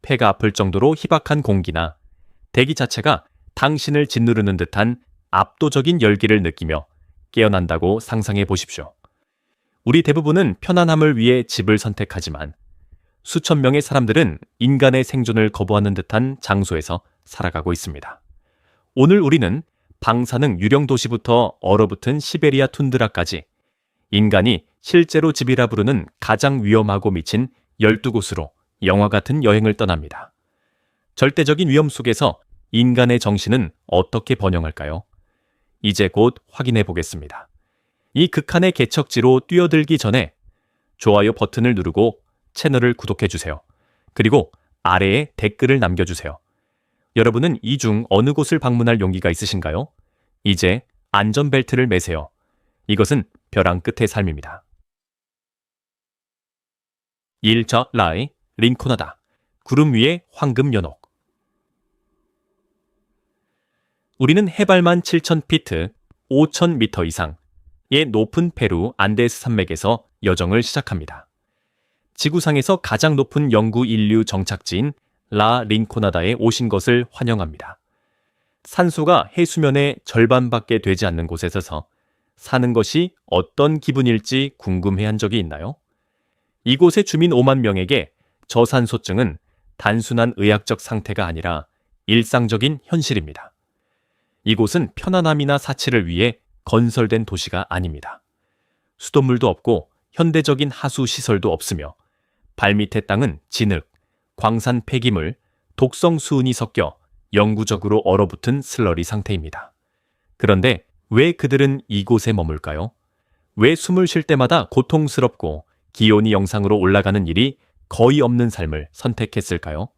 폐가 아플 정도로 희박한 공기나 대기 자체가 당신을 짓누르는 듯한 압도적인 열기를 느끼며 깨어난다고 상상해 보십시오. 우리 대부분은 편안함을 위해 집을 선택하지만 수천 명의 사람들은 인간의 생존을 거부하는 듯한 장소에서 살아가고 있습니다. 오늘 우리는 방사능 유령 도시부터 얼어붙은 시베리아 툰드라까지 인간이 실제로 집이라 부르는 가장 위험하고 미친 12곳으로 영화 같은 여행을 떠납니다. 절대적인 위험 속에서 인간의 정신은 어떻게 번영할까요? 이제 곧 확인해 보겠습니다. 이 극한의 개척지로 뛰어들기 전에 좋아요 버튼을 누르고 채널을 구독해 주세요. 그리고 아래에 댓글을 남겨주세요. 여러분은 이 중 어느 곳을 방문할 용기가 있으신가요? 이제 안전벨트를 매세요. 이것은 벼랑 끝의 삶입니다. 일저 라이 린코나다. 구름 위에 황금 연옥. 우리는 해발만 7,000피트, 5,000m 이상의 높은 페루 안데스 산맥에서 여정을 시작합니다. 지구상에서 가장 높은 영구 인류 정착지인 라 린코나다에 오신 것을 환영합니다. 산소가 해수면의 절반밖에 되지 않는 곳에 서서 사는 것이 어떤 기분일지 궁금해한 적이 있나요? 이곳의 주민 5만 명에게 저산소증은 단순한 의학적 상태가 아니라 일상적인 현실입니다. 이곳은 편안함이나 사치를 위해 건설된 도시가 아닙니다. 수돗물도 없고 현대적인 하수 시설도 없으며 발밑의 땅은 진흙, 광산 폐기물, 독성 수은이 섞여 영구적으로 얼어붙은 슬러리 상태입니다. 그런데 왜 그들은 이곳에 머물까요? 왜 숨을 쉴 때마다 고통스럽고 기온이 영상으로 올라가는 일이 거의 없는 삶을 선택했을까요?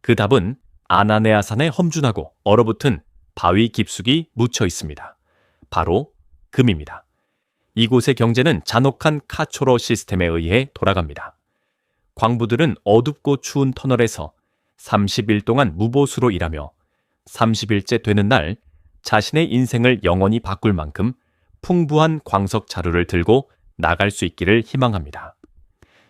그 답은 아나네아산에 험준하고 얼어붙은 바위 깊숙이 묻혀 있습니다. 바로 금입니다. 이곳의 경제는 잔혹한 카초러 시스템에 의해 돌아갑니다. 광부들은 어둡고 추운 터널에서 30일 동안 무보수로 일하며 30일째 되는 날 자신의 인생을 영원히 바꿀 만큼 풍부한 광석 자루를 들고 나갈 수 있기를 희망합니다.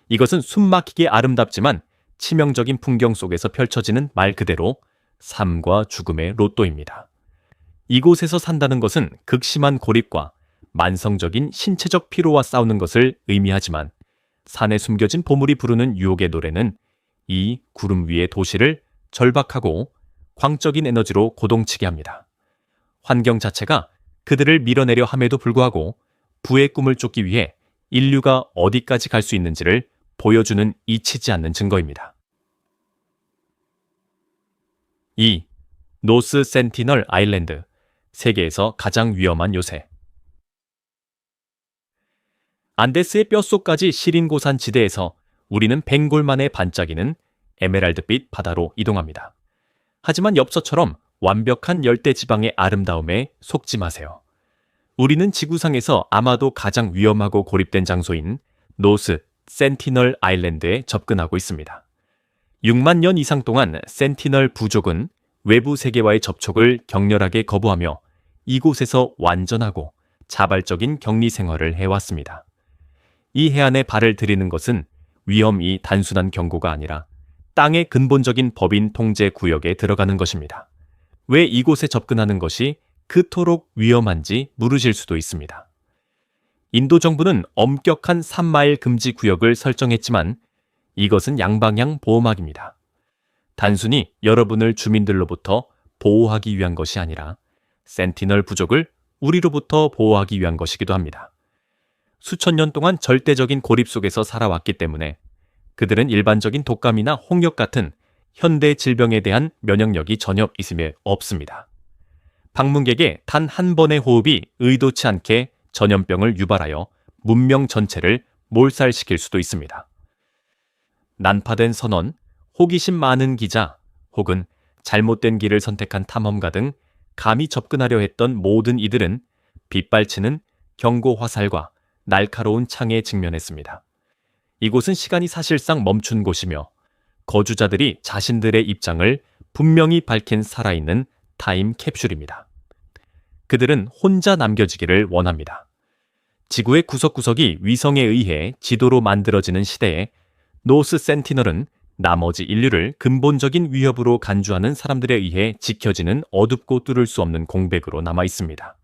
이것은 숨막히게 아름답지만 치명적인 풍경 속에서 펼쳐지는 말 그대로 삶과 죽음의 로또입니다. 이곳에서 산다는 것은 극심한 고립과 만성적인 신체적 피로와 싸우는 것을 의미하지만 산에 숨겨진 보물이 부르는 유혹의 노래는 이 구름 위의 도시를 절박하고 광적인 에너지로 고동치게 합니다. 환경 자체가 그들을 밀어내려 함에도 불구하고 부의 꿈을 쫓기 위해 인류가 어디까지 갈 수 있는지를 보여주는 잊히지 않는 증거입니다. 2. 노스 센티널 아일랜드, 세계에서 가장 위험한 요새. 안데스의 뼛속까지 시린 고산 지대에서 우리는 벵골만에 반짝이는 에메랄드빛 바다로 이동합니다. 하지만 엽서처럼 완벽한 열대지방의 아름다움에 속지 마세요. 우리는 지구상에서 아마도 가장 위험하고 고립된 장소인 노스 센티널 아일랜드에 접근하고 있습니다. 6만 년 이상 동안 센티널 부족은 외부 세계와의 접촉을 격렬하게 거부하며 이곳에서 완전하고 자발적인 격리 생활을 해왔습니다. 이 해안에 발을 들이는 것은 위험이 단순한 경고가 아니라 땅의 근본적인 법인 통제 구역에 들어가는 것입니다. 왜 이곳에 접근하는 것이 그토록 위험한지 물으실 수도 있습니다. 인도 정부는 엄격한 3마일 금지 구역을 설정했지만 이것은 양방향 보호막입니다. 단순히 여러분을 주민들로부터 보호하기 위한 것이 아니라 센티널 부족을 우리로부터 보호하기 위한 것이기도 합니다. 수천 년 동안 절대적인 고립 속에서 살아왔기 때문에 그들은 일반적인 독감이나 홍역 같은 현대 질병에 대한 면역력이 전혀 있음에 없습니다. 방문객의 단 한 번의 호흡이 의도치 않게 전염병을 유발하여 문명 전체를 몰살시킬 수도 있습니다. 난파된 선원, 호기심 많은 기자, 혹은 잘못된 길을 선택한 탐험가 등 감히 접근하려 했던 모든 이들은 빗발치는 경고 화살과 날카로운 창에 직면했습니다. 이곳은 시간이 사실상 멈춘 곳이며 거주자들이 자신들의 입장을 분명히 밝힌 살아있는 타임 캡슐입니다. 그들은 혼자 남겨지기를 원합니다. 지구의 구석구석이 위성에 의해 지도로 만들어지는 시대에 노스 센티널은 나머지 인류를 근본적인 위협으로 간주하는 사람들에 의해 지켜지는 어둡고 뚫을 수 없는 공백으로 남아 있습니다.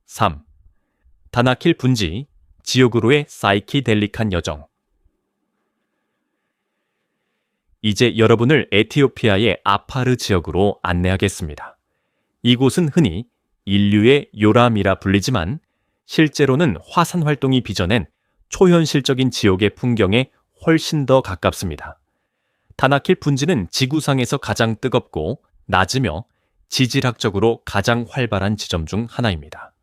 3. 다나킬 분지, 지옥으로의 사이키델릭한 여정. 이제 여러분을 에티오피아의 아파르 지역으로 안내하겠습니다. 이곳은 흔히 인류의 요람이라 불리지만 실제로는 화산 활동이 빚어낸 초현실적인 지옥의 풍경에 훨씬 더 가깝습니다. 다나킬 분지는 지구상에서 가장 뜨겁고 낮으며 지질학적으로 가장 활발한 지점 중 하나입니다.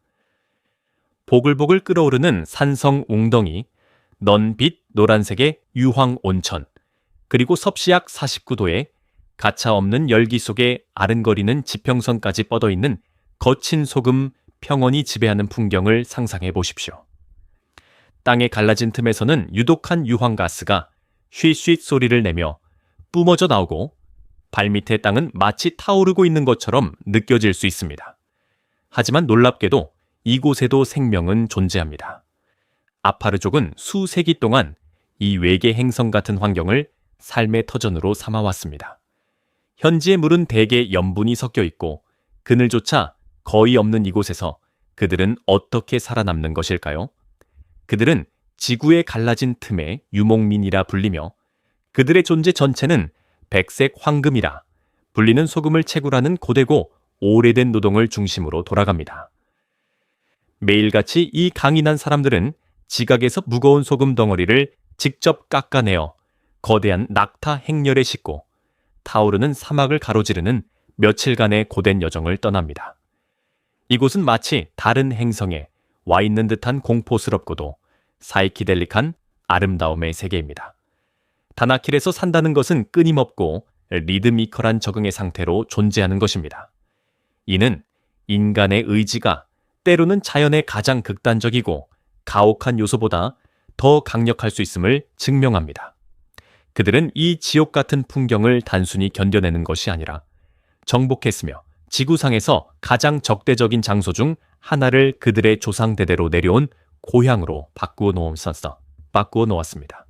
보글보글 끓어오르는 산성 웅덩이, 넌빛 노란색의 유황 온천, 그리고 섭씨약 49도에 가차없는 열기 속에 아른거리는 지평선까지 뻗어있는 거친 소금 평원이 지배하는 풍경을 상상해 보십시오. 땅에 갈라진 틈에서는 유독한 유황가스가 쉿쉿 소리를 내며 뿜어져 나오고 발밑의 땅은 마치 타오르고 있는 것처럼 느껴질 수 있습니다. 하지만 놀랍게도 이곳에도 생명은 존재합니다. 아파르족은 수세기 동안 이 외계 행성 같은 환경을 삶의 터전으로 삼아왔습니다. 현지의 물은 대개 염분이 섞여 있고 그늘조차 거의 없는 이곳에서 그들은 어떻게 살아남는 것일까요? 그들은 지구의 갈라진 틈의 유목민이라 불리며 그들의 존재 전체는 백색 황금이라 불리는 소금을 채굴하는 고되고 오래된 노동을 중심으로 돌아갑니다. 매일같이 이 강인한 사람들은 지각에서 무거운 소금 덩어리를 직접 깎아내어 거대한 낙타 행렬에 싣고 타오르는 사막을 가로지르는 며칠간의 고된 여정을 떠납니다. 이곳은 마치 다른 행성에 와 있는 듯한 공포스럽고도 사이키델릭한 아름다움의 세계입니다. 다나킬에서 산다는 것은 끊임없고 리드미컬한 적응의 상태로 존재하는 것입니다. 이는 인간의 의지가 때로는 자연의 가장 극단적이고 가혹한 요소보다 더 강력할 수 있음을 증명합니다. 그들은 이 지옥 같은 풍경을 단순히 견뎌내는 것이 아니라 정복했으며 지구상에서 가장 적대적인 장소 중 하나를 그들의 조상대대로 내려온 고향으로 바꾸어 놓았습니다.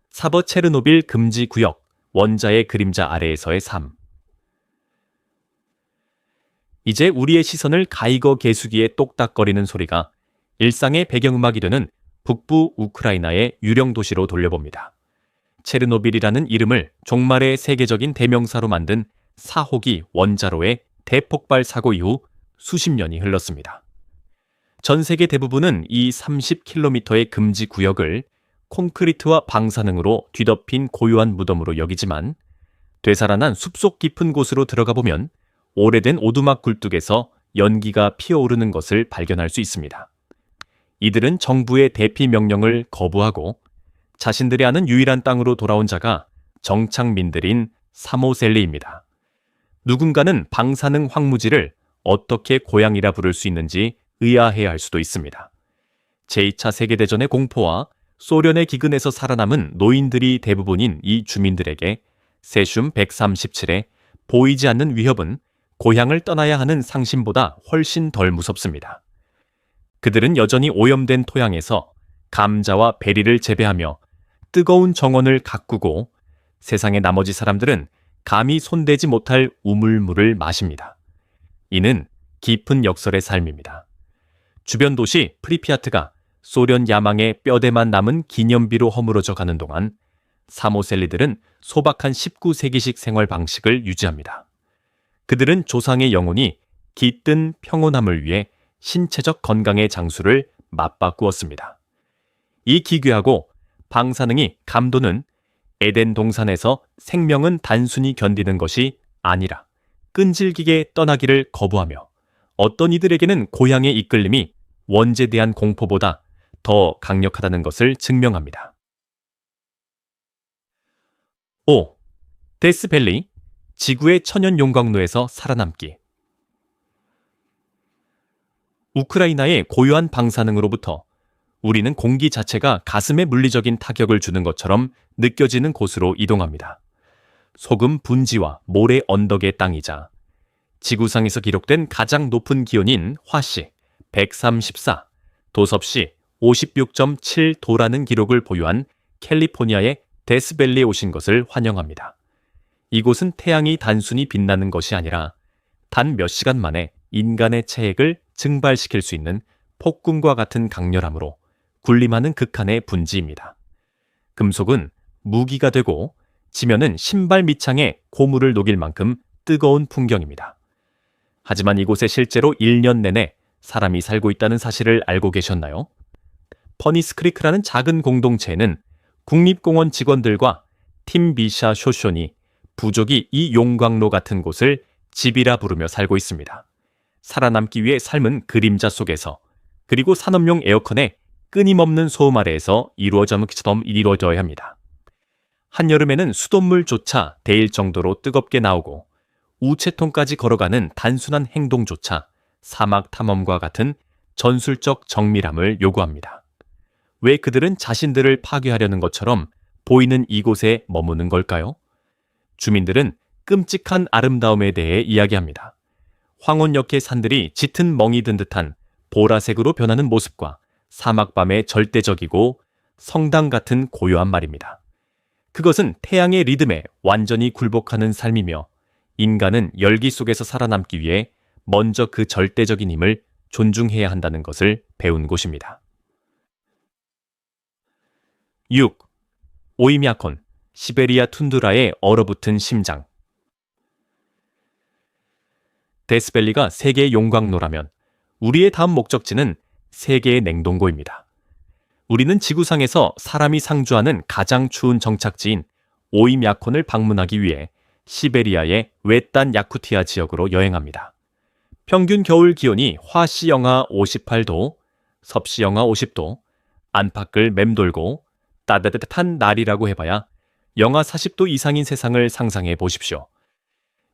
사버 체르노빌 금지 구역, 원자의 그림자 아래에서의 삶. 이제 우리의 시선을 가이거 개수기에 똑딱거리는 소리가 일상의 배경음악이 되는 북부 우크라이나의 유령 도시로 돌려봅니다. 체르노빌이라는 이름을 종말의 세계적인 대명사로 만든 사호기 원자로의 대폭발 사고 이후 수십 년이 흘렀습니다. 전 세계 대부분은 이 30km의 금지 구역을 콘크리트와 방사능으로 뒤덮인 고요한 무덤으로 여기지만 되살아난 숲속 깊은 곳으로 들어가 보면 오래된 오두막 굴뚝에서 연기가 피어오르는 것을 발견할 수 있습니다. 이들은 정부의 대피 명령을 거부하고 자신들이 아는 유일한 땅으로 돌아온 자가 정착민들인 사모셀리입니다. 누군가는 방사능 황무지를 어떻게 고향이라 부를 수 있는지 의아해할 수도 있습니다. 제2차 세계대전의 공포와 소련의 기근에서 살아남은 노인들이 대부분인 이 주민들에게 세슘 137의 보이지 않는 위협은 고향을 떠나야 하는 상심보다 훨씬 덜 무섭습니다. 그들은 여전히 오염된 토양에서 감자와 베리를 재배하며 뜨거운 정원을 가꾸고 세상의 나머지 사람들은 감히 손대지 못할 우물물을 마십니다. 이는 깊은 역설의 삶입니다. 주변 도시 프리피아트가 소련 야망의 뼈대만 남은 기념비로 허물어져 가는 동안 사모셀리들은 소박한 19세기식 생활 방식을 유지합니다. 그들은 조상의 영혼이 깃든 평온함을 위해 신체적 건강의 장수를 맞바꾸었습니다. 이 기괴하고 방사능이 감도는 에덴 동산에서 생명은 단순히 견디는 것이 아니라 끈질기게 떠나기를 거부하며 어떤 이들에게는 고향의 이끌림이 원죄에 대한 공포보다 더 강력하다는 것을 증명합니다. 5. 데스밸리, 지구의 천연 용광로에서 살아남기. 우크라이나의 고요한 방사능으로부터 우리는 공기 자체가 가슴에 물리적인 타격을 주는 것처럼 느껴지는 곳으로 이동합니다. 소금 분지와 모래 언덕의 땅이자 지구상에서 기록된 가장 높은 기온인 화씨 134, 도섭씨 56.7도라는 기록을 보유한 캘리포니아의 데스밸리에 오신 것을 환영합니다. 이곳은 태양이 단순히 빛나는 것이 아니라 단 몇 시간 만에 인간의 체액을 증발시킬 수 있는 폭군과 같은 강렬함으로 군림하는 극한의 분지입니다. 금속은 무기가 되고 지면은 신발 밑창에 고무를 녹일 만큼 뜨거운 풍경입니다. 하지만 이곳에 실제로 1년 내내 사람이 살고 있다는 사실을 알고 계셨나요? 퍼니스 크리크라는 작은 공동체에는 국립공원 직원들과 팀 비샤 쇼쇼니, 부족이 이 용광로 같은 곳을 집이라 부르며 살고 있습니다. 살아남기 위해 삶은 그림자 속에서, 그리고 산업용 에어컨의 끊임없는 소음 아래에서 이루어져야 합니다. 한여름에는 수돗물조차 데일 정도로 뜨겁게 나오고 우체통까지 걸어가는 단순한 행동조차 사막 탐험과 같은 전술적 정밀함을 요구합니다. 왜 그들은 자신들을 파괴하려는 것처럼 보이는 이곳에 머무는 걸까요? 주민들은 끔찍한 아름다움에 대해 이야기합니다. 황혼역의 산들이 짙은 멍이 든 듯한 보라색으로 변하는 모습과 사막밤의 절대적이고 성당 같은 고요한 말입니다. 그것은 태양의 리듬에 완전히 굴복하는 삶이며 인간은 열기 속에서 살아남기 위해 먼저 그 절대적인 힘을 존중해야 한다는 것을 배운 곳입니다. 6. 오이미아콘, 시베리아 툰드라의 얼어붙은 심장. 데스밸리가 세계의 용광로라면 우리의 다음 목적지는 세계의 냉동고입니다. 우리는 지구상에서 사람이 상주하는 가장 추운 정착지인 오이미아콘을 방문하기 위해 시베리아의 외딴 야쿠티아 지역으로 여행합니다. 평균 겨울 기온이 화씨 영하 58도, 섭씨 영하 50도, 안팎을 맴돌고 따뜻한 날이라고 해봐야 영하 40도 이상인 세상을 상상해 보십시오.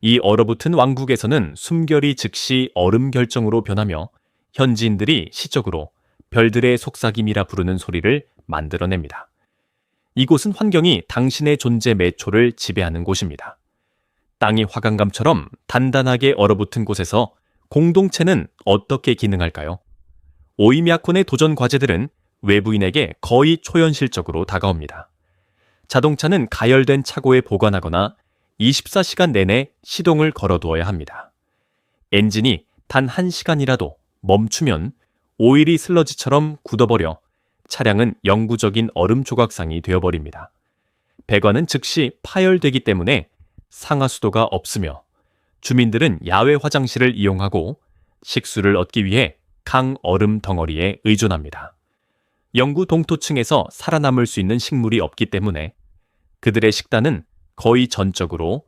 이 얼어붙은 왕국에서는 숨결이 즉시 얼음 결정으로 변하며 현지인들이 시적으로 별들의 속삭임이라 부르는 소리를 만들어냅니다. 이곳은 환경이 당신의 존재 매초를 지배하는 곳입니다. 땅이 화강감처럼 단단하게 얼어붙은 곳에서 공동체는 어떻게 기능할까요? 오이미아콘의 도전 과제들은 외부인에게 거의 초현실적으로 다가옵니다. 자동차는 가열된 차고에 보관하거나 24시간 내내 시동을 걸어두어야 합니다. 엔진이 단 1시간이라도 멈추면 오일이 슬러지처럼 굳어버려 차량은 영구적인 얼음 조각상이 되어버립니다. 배관은 즉시 파열되기 때문에 상하수도가 없으며 주민들은 야외 화장실을 이용하고 식수를 얻기 위해 강 얼음 덩어리에 의존합니다. 영구 동토층에서 살아남을 수 있는 식물이 없기 때문에 그들의 식단은 거의 전적으로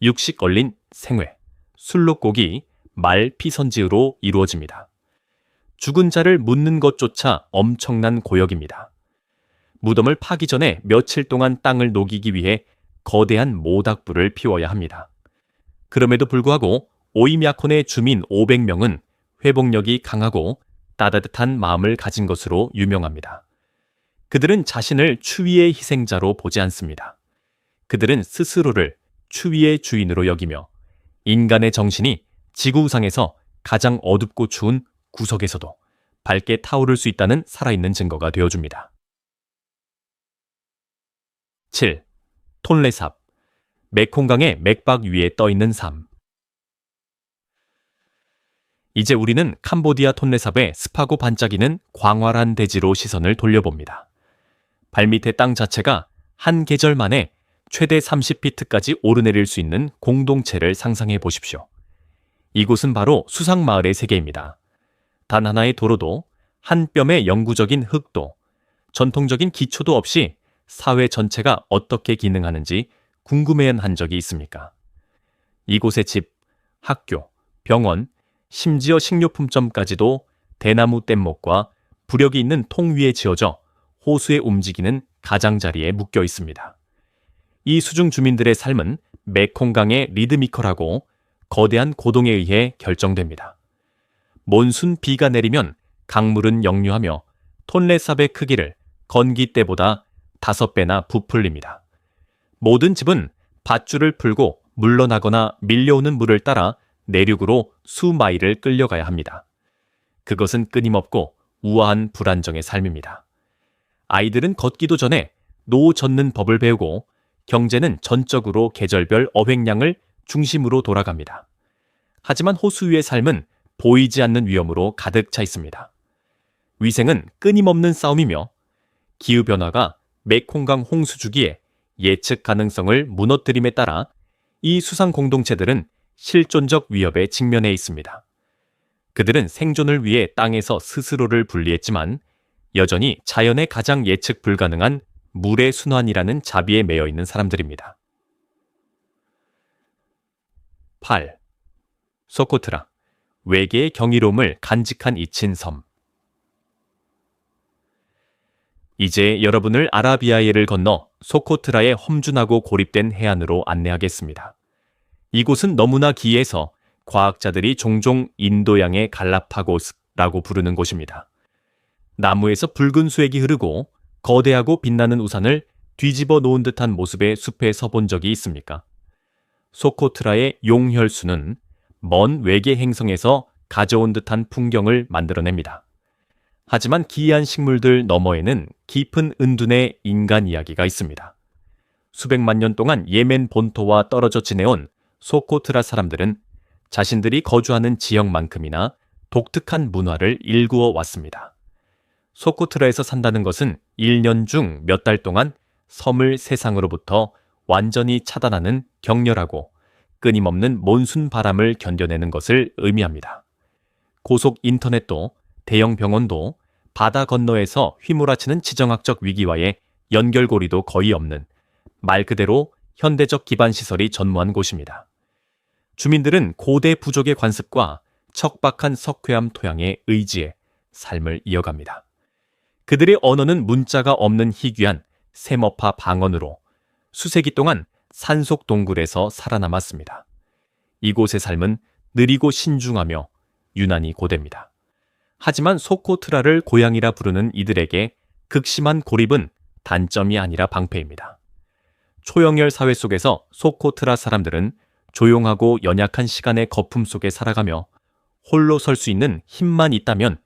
육식 얼린 생회, 술록고기, 말 피선지로 이루어집니다. 죽은 자를 묻는 것조차 엄청난 고역입니다. 무덤을 파기 전에 며칠 동안 땅을 녹이기 위해 거대한 모닥불을 피워야 합니다. 그럼에도 불구하고 오이미아콘의 주민 500명은 회복력이 강하고 따뜻한 마음을 가진 것으로 유명합니다. 그들은 자신을 추위의 희생자로 보지 않습니다. 그들은 스스로를 추위의 주인으로 여기며 인간의 정신이 지구상에서 가장 어둡고 추운 구석에서도 밝게 타오를 수 있다는 살아있는 증거가 되어줍니다. 7. 톤레삽, 메콩강의 맥박 위에 떠있는 삶. 이제 우리는 캄보디아 톤레삽의 습하고 반짝이는 광활한 대지로 시선을 돌려봅니다. 발밑의 땅 자체가 한 계절 만에 최대 30피트까지 오르내릴 수 있는 공동체를 상상해 보십시오. 이곳은 바로 수상마을의 세계입니다. 단 하나의 도로도, 한 뼘의 영구적인 흙도, 전통적인 기초도 없이 사회 전체가 어떻게 기능하는지 궁금해한 적이 있습니까? 이곳의 집, 학교, 병원, 심지어 식료품점까지도 대나무 뗏목과 부력이 있는 통 위에 지어져 호수에 움직이는 가장자리에 묶여 있습니다. 이 수중 주민들의 삶은 메콩강의 리드미컬하고 거대한 고동에 의해 결정됩니다. 몬순 비가 내리면 강물은 역류하며 톤레삽의 크기를 건기대보다 5배나 부풀립니다. 모든 집은 밧줄을 풀고 물러나거나 밀려오는 물을 따라 내륙으로 수마일을 끌려가야 합니다. 그것은 끊임없고 우아한 불안정의 삶입니다. 아이들은 걷기도 전에 노 젓는 법을 배우고 경제는 전적으로 계절별 어획량을 중심으로 돌아갑니다. 하지만 호수 위의 삶은 보이지 않는 위험으로 가득 차 있습니다. 위생은 끊임없는 싸움이며 기후변화가 메콩강 홍수 주기에 예측 가능성을 무너뜨림에 따라 이 수상 공동체들은 실존적 위협에 직면해 있습니다. 그들은 생존을 위해 땅에서 스스로를 분리했지만 여전히 자연의 가장 예측 불가능한 물의 순환이라는 자비에 매여 있는 사람들입니다. 8. 소코트라, 외계의 경이로움을 간직한 잊힌 섬. 이제 여러분을 아라비아해를 건너 소코트라의 험준하고 고립된 해안으로 안내하겠습니다. 이곳은 너무나 기이해서 과학자들이 종종 인도양의 갈라파고스라고 부르는 곳입니다. 나무에서 붉은 수액이 흐르고 거대하고 빛나는 우산을 뒤집어 놓은 듯한 모습의 숲에 서본 적이 있습니까? 소코트라의 용혈수는 먼 외계 행성에서 가져온 듯한 풍경을 만들어냅니다. 하지만 기이한 식물들 너머에는 깊은 은둔의 인간 이야기가 있습니다. 수백만 년 동안 예멘 본토와 떨어져 지내온 소코트라 사람들은 자신들이 거주하는 지역만큼이나 독특한 문화를 일구어 왔습니다. 소코트라에서 산다는 것은 1년 중 몇 달 동안 섬을 세상으로부터 완전히 차단하는 격렬하고 끊임없는 몬순 바람을 견뎌내는 것을 의미합니다. 고속 인터넷도 대형 병원도 바다 건너에서 휘몰아치는 지정학적 위기와의 연결고리도 거의 없는 말 그대로 현대적 기반 시설이 전무한 곳입니다. 주민들은 고대 부족의 관습과 척박한 석회암 토양의 의지에 삶을 이어갑니다. 그들의 언어는 문자가 없는 희귀한 세머파 방언으로 수세기 동안 산속 동굴에서 살아남았습니다. 이곳의 삶은 느리고 신중하며 유난히 고됩니다. 하지만 소코트라를 고향이라 부르는 이들에게 극심한 고립은 단점이 아니라 방패입니다. 초영열 사회 속에서 소코트라 사람들은 조용하고 연약한 시간의 거품 속에 살아가며 홀로 설 수 있는 힘만 있다면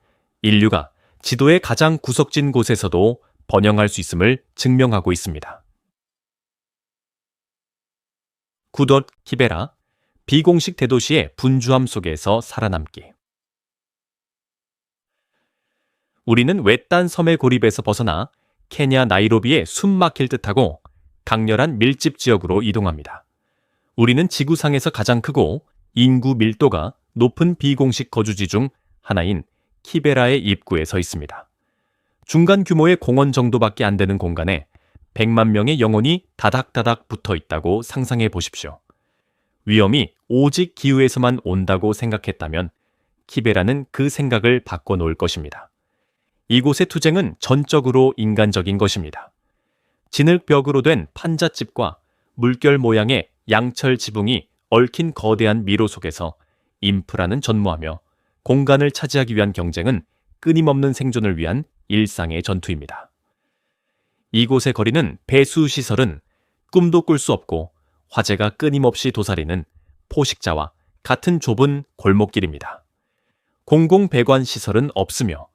인류가 지도의 가장 구석진 곳에서도 번영할 수 있음을 증명하고 있습니다. 구덧 키베라, 비공식 대도시의 분주함 속에서 살아남기. 우리는 외딴 섬의 고립에서 벗어나 케냐 나이로비의 숨 막힐 듯하고 강렬한 밀집 지역으로 이동합니다. 우리는 지구상에서 가장 크고 인구 밀도가 높은 비공식 거주지 중 하나인 키베라의 입구에 서 있습니다. 중간 규모의 공원 정도밖에 안 되는 공간에 100만 명의 영혼이 다닥다닥 붙어 있다고 상상해 보십시오. 위험이 오직 기후에서만 온다고 생각했다면 키베라는 그 생각을 바꿔놓을 것입니다. 이곳의 투쟁은 전적으로 인간적인 것입니다. 진흙벽으로 된 판잣집과 물결 모양의 양철 지붕이 얽힌 거대한 미로 속에서 인프라는 전무하며 공간을 차지하기 위한 경쟁은 끊임없는 생존을 위한 일상의 전투입니다. 이곳의 거리는 배수시설은 꿈도 꿀 수 없고 화재가 끊임없이 도사리는 포식자와 같은 좁은 골목길입니다. 공공배관시설은 없으며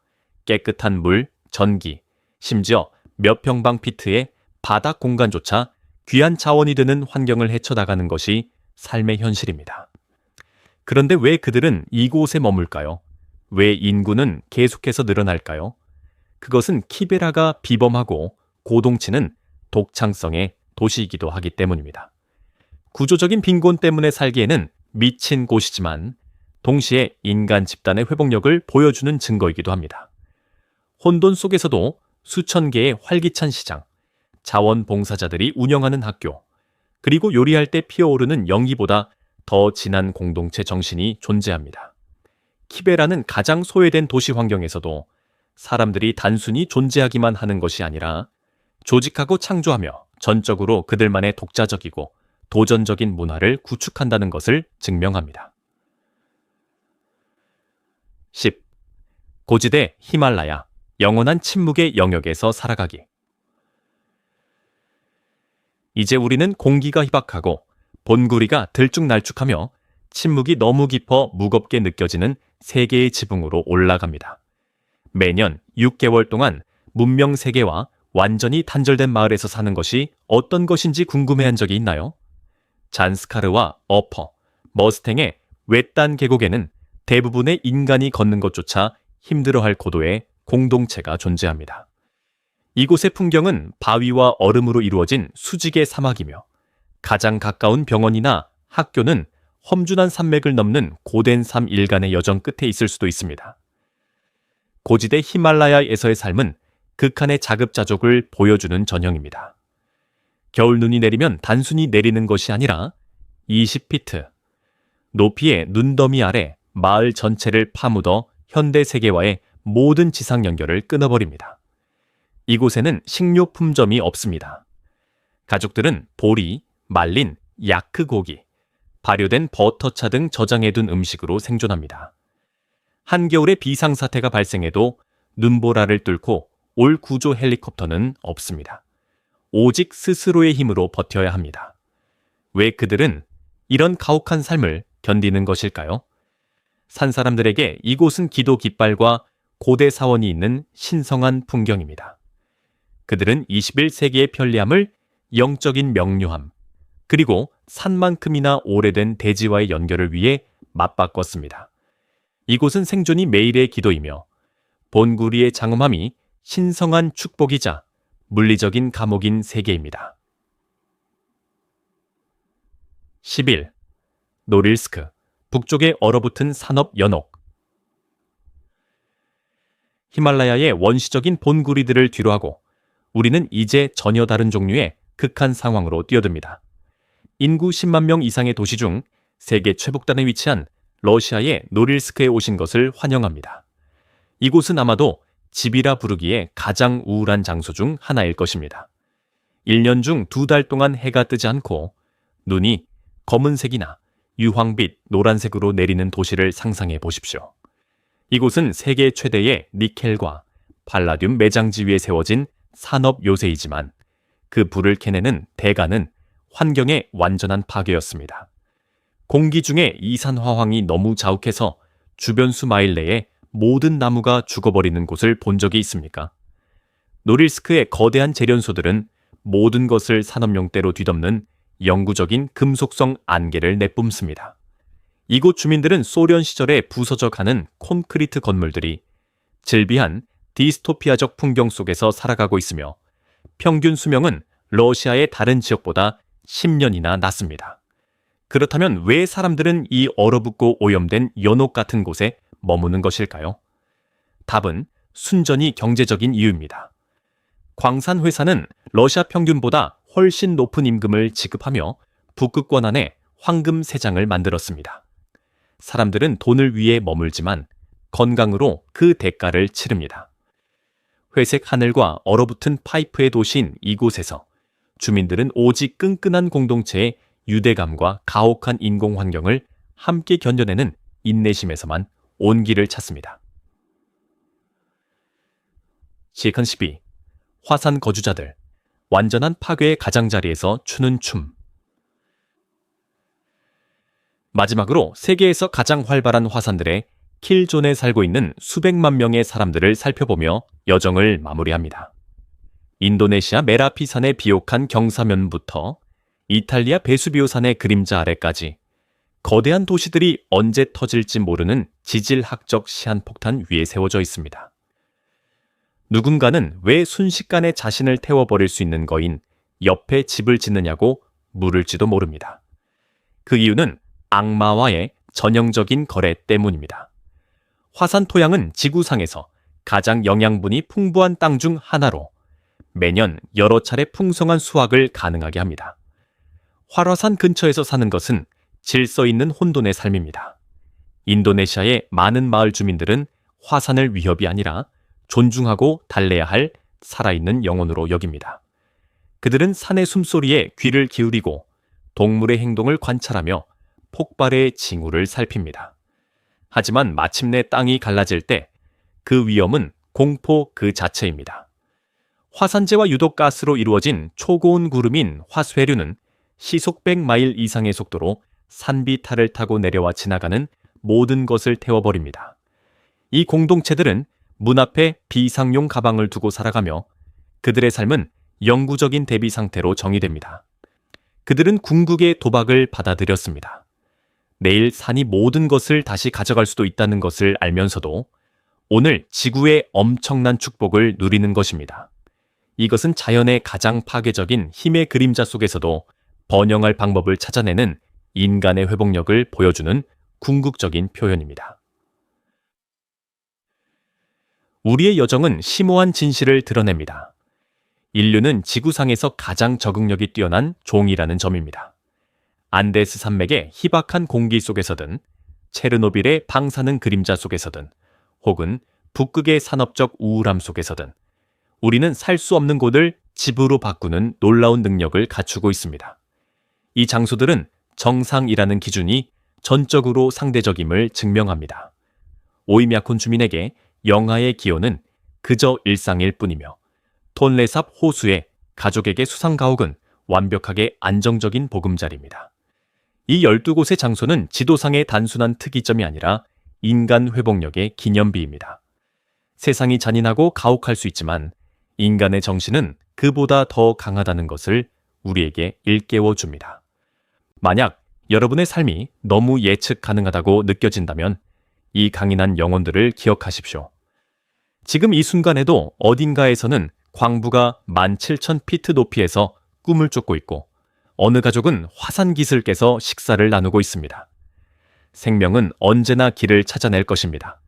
깨끗한 물, 전기, 심지어 몇 평방 피트의 바닥 공간조차 귀한 자원이 되는 환경을 헤쳐나가는 것이 삶의 현실입니다. 그런데 왜 그들은 이곳에 머물까요? 왜 인구는 계속해서 늘어날까요? 그것은 키베라가 비범하고 고동치는 독창성의 도시이기도 하기 때문입니다. 구조적인 빈곤 때문에 살기에는 미친 곳이지만 동시에 인간 집단의 회복력을 보여주는 증거이기도 합니다. 혼돈 속에서도 수천 개의 활기찬 시장, 자원봉사자들이 운영하는 학교, 그리고 요리할 때 피어오르는 연기보다 더 진한 공동체 정신이 존재합니다. 키베라는 가장 소외된 도시 환경에서도 사람들이 단순히 존재하기만 하는 것이 아니라 조직하고 창조하며 전적으로 그들만의 독자적이고 도전적인 문화를 구축한다는 것을 증명합니다. 10. 고지대 히말라야, 영원한 침묵의 영역에서 살아가기. 이제 우리는 공기가 희박하고 본구리가 들쭉날쭉하며 침묵이 너무 깊어 무겁게 느껴지는 세계의 지붕으로 올라갑니다. 매년 6개월 동안 문명 세계와 완전히 단절된 마을에서 사는 것이 어떤 것인지 궁금해한 적이 있나요? 잔스카르와 어퍼, 머스탱의 외딴 계곡에는 대부분의 인간이 걷는 것조차 힘들어할 고도의 공동체가 존재합니다. 이곳의 풍경은 바위와 얼음으로 이루어진 수직의 사막이며 가장 가까운 병원이나 학교는 험준한 산맥을 넘는 고된 삶 일간의 여정 끝에 있을 수도 있습니다. 고지대 히말라야에서의 삶은 극한의 자급자족을 보여주는 전형입니다. 겨울 눈이 내리면 단순히 내리는 것이 아니라 20피트 높이의 눈더미 아래 마을 전체를 파묻어 현대 세계와의 모든 지상 연결을 끊어버립니다. 이곳에는 식료품점이 없습니다. 가족들은 보리, 말린 야크 고기, 발효된 버터차 등 저장해둔 음식으로 생존합니다. 한겨울에 비상사태가 발생해도 눈보라를 뚫고 올 구조 헬리콥터는 없습니다. 오직 스스로의 힘으로 버텨야 합니다. 왜 그들은 이런 가혹한 삶을 견디는 것일까요? 산 사람들에게 이곳은 기도 깃발과 고대 사원이 있는 신성한 풍경입니다. 그들은 21세기의 편리함을 영적인 명료함, 그리고 산만큼이나 오래된 대지와의 연결을 위해 맞바꿨습니다. 이곳은 생존이 매일의 기도이며 본구리의 장엄함이 신성한 축복이자 물리적인 감옥인 세계입니다. 11. 노릴스크, 북쪽에 얼어붙은 산업 연옥. 히말라야의 원시적인 본구리들을 뒤로하고 우리는 이제 전혀 다른 종류의 극한 상황으로 뛰어듭니다. 인구 10만 명 이상의 도시 중 세계 최북단에 위치한 러시아의 노릴스크에 오신 것을 환영합니다. 이곳은 아마도 집이라 부르기에 가장 우울한 장소 중 하나일 것입니다. 1년 중 2달 동안 해가 뜨지 않고 눈이 검은색이나 유황빛, 노란색으로 내리는 도시를 상상해 보십시오. 이곳은 세계 최대의 니켈과 팔라듐 매장지 위에 세워진 산업 요새이지만 그 불을 캐내는 대가는 환경의 완전한 파괴였습니다. 공기 중에 이산화황이 너무 자욱해서 주변 수마일 내에 모든 나무가 죽어버리는 곳을 본 적이 있습니까? 노릴스크의 거대한 재련소들은 모든 것을 산업용대로 뒤덮는 영구적인 금속성 안개를 내뿜습니다. 이곳 주민들은 소련 시절에 부서져 가는 콘크리트 건물들이 즐비한 디스토피아적 풍경 속에서 살아가고 있으며 평균 수명은 러시아의 다른 지역보다 10년이나 낮습니다. 그렇다면 왜 사람들은 이 얼어붙고 오염된 연옥 같은 곳에 머무는 것일까요? 답은 순전히 경제적인 이유입니다. 광산 회사는 러시아 평균보다 훨씬 높은 임금을 지급하며 북극권 안에 황금 새장을 만들었습니다. 사람들은 돈을 위해 머물지만 건강으로 그 대가를 치릅니다. 회색 하늘과 얼어붙은 파이프의 도시인 이곳에서 주민들은 오직 끈끈한 공동체의 유대감과 가혹한 인공 환경을 함께 견뎌내는 인내심에서만 온기를 찾습니다. 시컨 12. 화산 거주자들, 완전한 파괴의 가장자리에서 추는 춤. 마지막으로 세계에서 가장 활발한 화산들의 킬존에 살고 있는 수백만 명의 사람들을 살펴보며 여정을 마무리합니다. 인도네시아 메라피산의 비옥한 경사면부터 이탈리아 베수비오산의 그림자 아래까지 거대한 도시들이 언제 터질지 모르는 지질학적 시한폭탄 위에 세워져 있습니다. 누군가는 왜 순식간에 자신을 태워버릴 수 있는 거인 옆에 집을 짓느냐고 물을지도 모릅니다. 그 이유는 악마와의 전형적인 거래 때문입니다. 화산 토양은 지구상에서 가장 영양분이 풍부한 땅 중 하나로 매년 여러 차례 풍성한 수확을 가능하게 합니다. 활화산 근처에서 사는 것은 질서 있는 혼돈의 삶입니다. 인도네시아의 많은 마을 주민들은 화산을 위협이 아니라 존중하고 달래야 할 살아있는 영혼으로 여깁니다. 그들은 산의 숨소리에 귀를 기울이고 동물의 행동을 관찰하며 폭발의 징후를 살핍니다. 하지만 마침내 땅이 갈라질 때 그 위험은 공포 그 자체입니다. 화산재와 유독가스로 이루어진 초고온 구름인 화쇄류는 시속 100마일 이상의 속도로 산비탈을 타고 내려와 지나가는 모든 것을 태워버립니다. 이 공동체들은 문 앞에 비상용 가방을 두고 살아가며 그들의 삶은 영구적인 대비 상태로 정의됩니다. 그들은 궁극의 도박을 받아들였습니다. 내일 산이 모든 것을 다시 가져갈 수도 있다는 것을 알면서도 오늘 지구의 엄청난 축복을 누리는 것입니다. 이것은 자연의 가장 파괴적인 힘의 그림자 속에서도 번영할 방법을 찾아내는 인간의 회복력을 보여주는 궁극적인 표현입니다. 우리의 여정은 심오한 진실을 드러냅니다. 인류는 지구상에서 가장 적응력이 뛰어난 종이라는 점입니다. 안데스 산맥의 희박한 공기 속에서든 체르노빌의 방사능 그림자 속에서든 혹은 북극의 산업적 우울함 속에서든 우리는 살 수 없는 곳을 집으로 바꾸는 놀라운 능력을 갖추고 있습니다. 이 장소들은 정상이라는 기준이 전적으로 상대적임을 증명합니다. 오이мя콘 주민에게 영하의 기온은 그저 일상일 뿐이며 톤레삽 호수의 가족에게 수상가옥은 완벽하게 안정적인 보금자리입니다. 이 12곳의 장소는 지도상의 단순한 특이점이 아니라 인간 회복력의 기념비입니다. 세상이 잔인하고 가혹할 수 있지만 인간의 정신은 그보다 더 강하다는 것을 우리에게 일깨워 줍니다. 만약 여러분의 삶이 너무 예측 가능하다고 느껴진다면 이 강인한 영혼들을 기억하십시오. 지금 이 순간에도 어딘가에서는 광부가 17,000피트 높이에서 꿈을 쫓고 있고 어느 가족은 화산기슭에서 식사를 나누고 있습니다. 생명은 언제나 길을 찾아낼 것입니다.